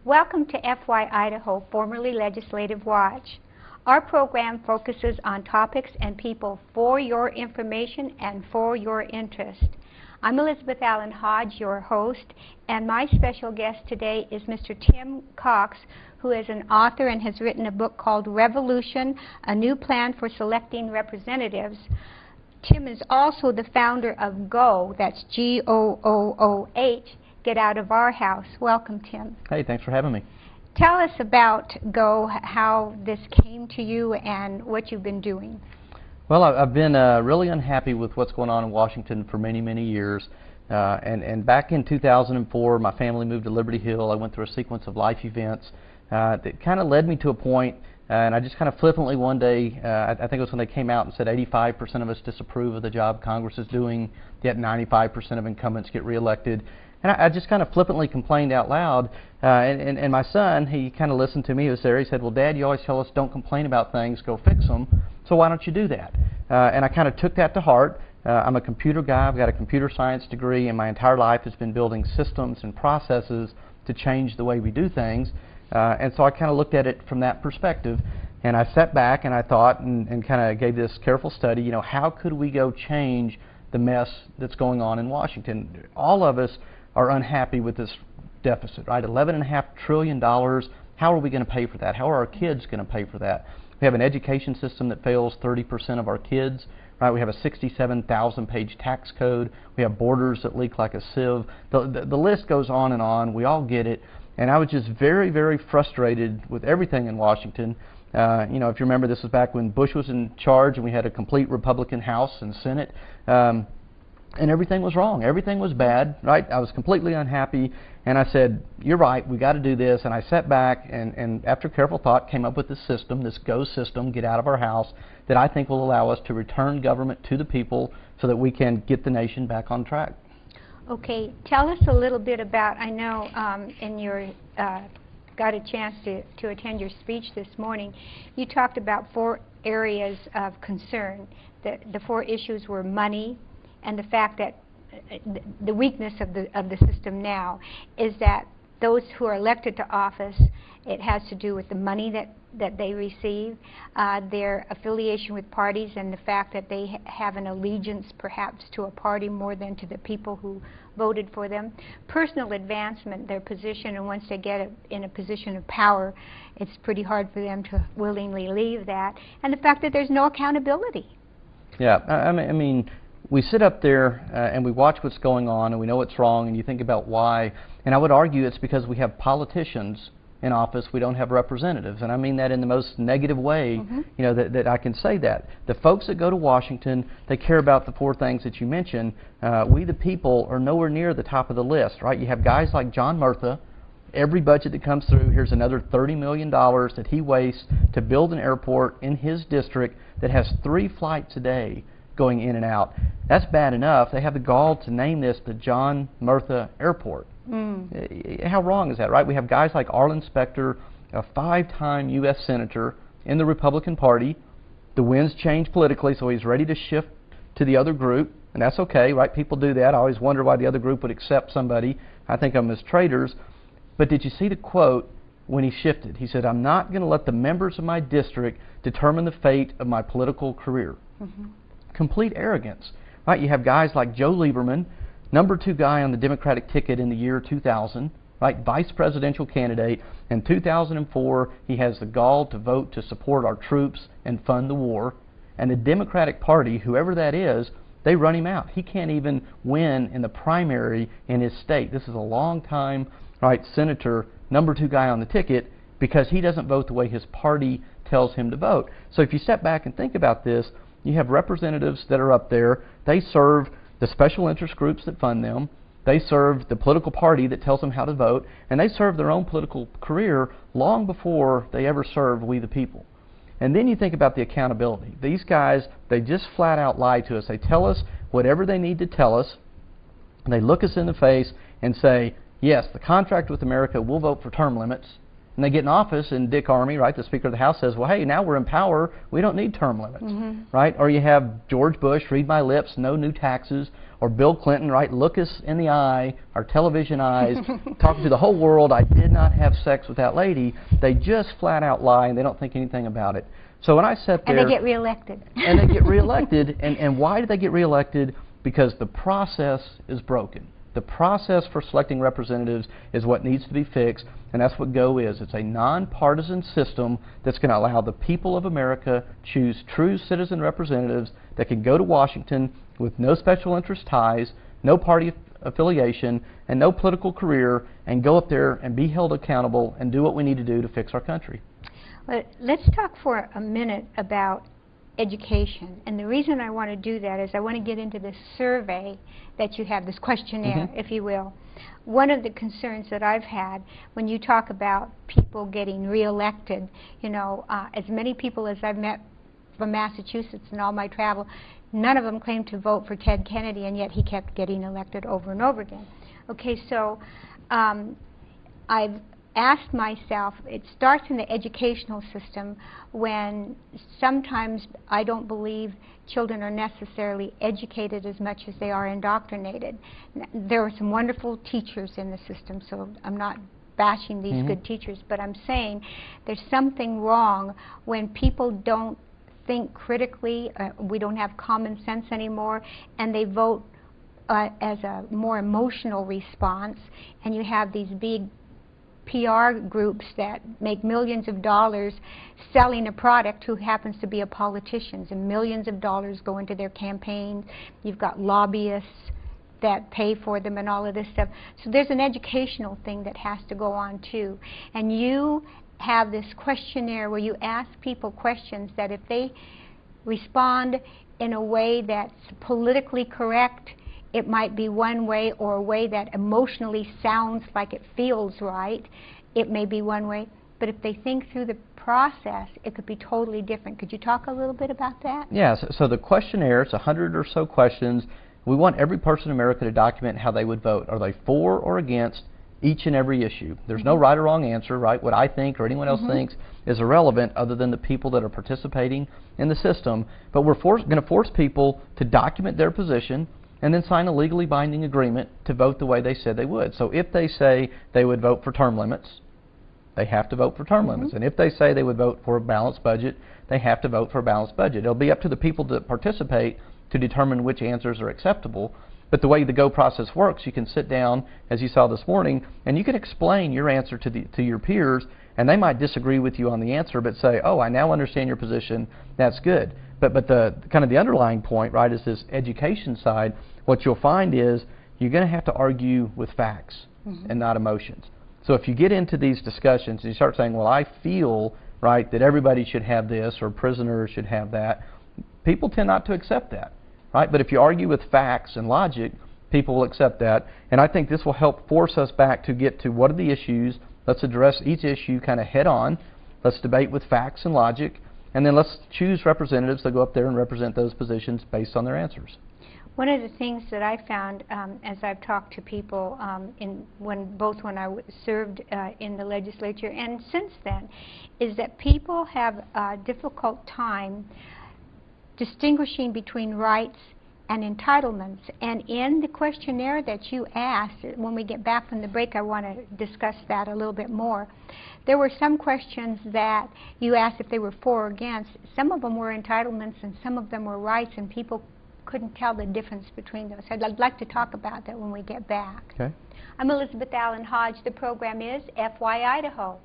Welcome to FYIdaho, formerly Legislative Watch. Our program focuses on topics and people for your information and for your interest. I'm Elizabeth Allan Hodge, your host, and my special guest today is Mr. Tim Cox, who is an author and has written a book called Revolution, A New Plan for Selecting Representatives. Tim is also the founder of GOOH, that's G-O-O-O-H, Get Out of Our House. Welcome, Tim. Hey, thanks for having me. Tell us about GOOH, how this came to you, and what you've been doing. Well, I've been really unhappy with what's going on in Washington for many, many years. And back in 2004, my family moved to Liberty Hill. I went through a sequence of life events that kind of led me to a point, and I just kind of flippantly one day, I think it was when they came out and said 85% of us disapprove of the job Congress is doing, yet 95% of incumbents get reelected. And I just kind of flippantly complained out loud, and my son, he kind of listened to me. He was there. He said, well, Dad, you always tell us don't complain about things, go fix them, so why don't you do that? And I kind of took that to heart. I'm a computer guy. I've got a computer science degree, and my entire life has been building systems and processes to change the way we do things. And so I kind of looked at it from that perspective, and I sat back and I thought and kind of gave this careful study, you know, how could we go change the mess that's going on in Washington? All of us are unhappy with this deficit, right? $11.5 trillion. How are we going to pay for that? How are our kids going to pay for that? We have an education system that fails 30% of our kids, right? We have a 67,000-page tax code. We have borders that leak like a sieve. The list goes on and on. We all get it. And I was just very, very frustrated with everything in Washington. You know, if you remember, this was back when Bush was in charge and we had a complete Republican House and Senate. And everything was wrong. Everything was bad, right? I was completely unhappy, and I said, you're right, we got to do this. And I sat back and after careful thought, came up with this system, this GO system, Get Out of Our House, that I think will allow us to return government to the people so that we can get the nation back on track. Okay, tell us a little bit about, I know in your, got a chance to attend your speech this morning, you talked about 4 areas of concern. The 4 issues were money, and the fact that the weakness of the system now is that those who are elected to office, it has to do with the money that they receive, their affiliation with parties, and the fact that they have an allegiance perhaps to a party more than to the people who voted for them. Personal advancement, their position, and once they get in a position of power, it's pretty hard for them to willingly leave that, and the fact that there's no accountability. Yeah, I mean, we sit up there and we watch what's going on and we know it's wrong, and you think about why, and I would argue it's because we have politicians in office, we don't have representatives, and I mean that in the most negative way, you know, that I can say that. The folks that go to Washington, they care about the 4 things that you mentioned. We the people are nowhere near the top of the list, right? You have guys like John Murtha. Every budget that comes through, here's another $30 million that he wastes to build an airport in his district that has 3 flights a day going in and out. That's bad enough. They have the gall to name this the John Murtha Airport. How wrong is that, right? We have guys like Allan, a 5-time U.S. Senator in the Republican Party. The winds change politically, so he's ready to shift to the other group, and that's okay, right? People do that. I always wonder why the other group would accept somebody. I think of them as traitors. But did you see the quote when he shifted? He said, I'm not going to let the members of my district determine the fate of my political career. Complete arrogance, right? You have guys like Joe Lieberman, number 2 guy on the Democratic ticket in the year 2000, right? Vice presidential candidate. In 2004, he has the gall to vote to support our troops and fund the war. And the Democratic Party, whoever that is, they run him out. He can't even win in the primary in his state. This is a long time, right, senator, number 2 guy on the ticket, because he doesn't vote the way his party tells him to vote. So if you step back and think about this, you have representatives that are up there. They serve the special interest groups that fund them. They serve the political party that tells them how to vote. And they serve their own political career long before they ever serve we the people. And then you think about the accountability. These guys, they just flat out lie to us. They tell us whatever they need to tell us. And they look us in the face and say, yes, the contract with America, we'll vote for term limits. And they get in office, and Dick Armey, right, the Speaker of the House, says, well, hey, now we're in power, we don't need term limits, right? Or you have George Bush, read my lips, no new taxes. Or Bill Clinton, right, look us in the eye, our television eyes, talking to the whole world, I did not have sex with that lady. They just flat out lie, and they don't think anything about it. So when I sat there... And they get reelected. And they get reelected. And why do they get reelected? Because the process is broken. The process for selecting representatives is what needs to be fixed, and that's what GO is. It's a nonpartisan system that's going to allow the people of America choose true citizen representatives that can go to Washington with no special interest ties, no party affiliation, and no political career, and go up there and be held accountable and do what we need to do to fix our country. Well, let's talk for a minute about education. And the reason I want to do that is I want to get into this survey that you have, this questionnaire, if you will. One of the concerns that I've had when you talk about people getting reelected, you know, as many people as I've met from Massachusetts in all my travel, none of them claimed to vote for Ted Kennedy, and yet he kept getting elected over and over again. Okay, so I've asked myself, it starts in the educational system when sometimes I don't believe children are necessarily educated as much as they are indoctrinated. There are some wonderful teachers in the system, so I'm not bashing these good teachers, but I'm saying there's something wrong when people don't think critically, we don't have common sense anymore, and they vote as a more emotional response, and you have these big PR groups that make millions of dollars selling a product who happens to be a politician, and millions of dollars go into their campaigns. You've got lobbyists that pay for them and all of this stuff. So there's an educational thing that has to go on too. And you have this questionnaire where you ask people questions that if they respond in a way that's politically correct, it might be one way, or a way that emotionally sounds like it feels right, it may be one way. But if they think through the process, it could be totally different. Could you talk a little bit about that? Yes. So the questionnaire, it's 100 or so questions. We want every person in America to document how they would vote. Are they for or against each and every issue? There's no right or wrong answer, right? What I think or anyone else thinks is irrelevant other than the people that are participating in the system. But we're going to force people to document their position and then sign a legally binding agreement to vote the way they said they would. So if they say they would vote for term limits, they have to vote for term limits. And if they say they would vote for a balanced budget, they have to vote for a balanced budget. It'll be up to the people that participate to determine which answers are acceptable. But the way the GO process works, you can sit down, as you saw this morning, and you can explain your answer to your peers, and they might disagree with you on the answer, but say, oh, I now understand your position, that's good. But the kind of the underlying point, right, is this education side. What you'll find is you're going to have to argue with facts and not emotions. So if you get into these discussions and you start saying, well, I feel, right, that everybody should have this or prisoners should have that, people tend not to accept that, right? But if you argue with facts and logic, people will accept that. And I think this will help force us back to get to what are the issues. Let's address each issue kind of head on. Let's debate with facts and logic. And then let's choose representatives that go up there and represent those positions based on their answers. One of the things that I found as I've talked to people both when I served in the legislature and since then, is that people have a difficult time distinguishing between rights and entitlements. And in the questionnaire that you asked, when we get back from the break, I want to discuss that a little bit more. There were some questions that you asked if they were for or against. Some of them were entitlements and some of them were rights, and people couldn't tell the difference between those. I'd like to talk about that when we get back. Okay. I'm Elizabeth Allan Hodge. The program is FYIdaho.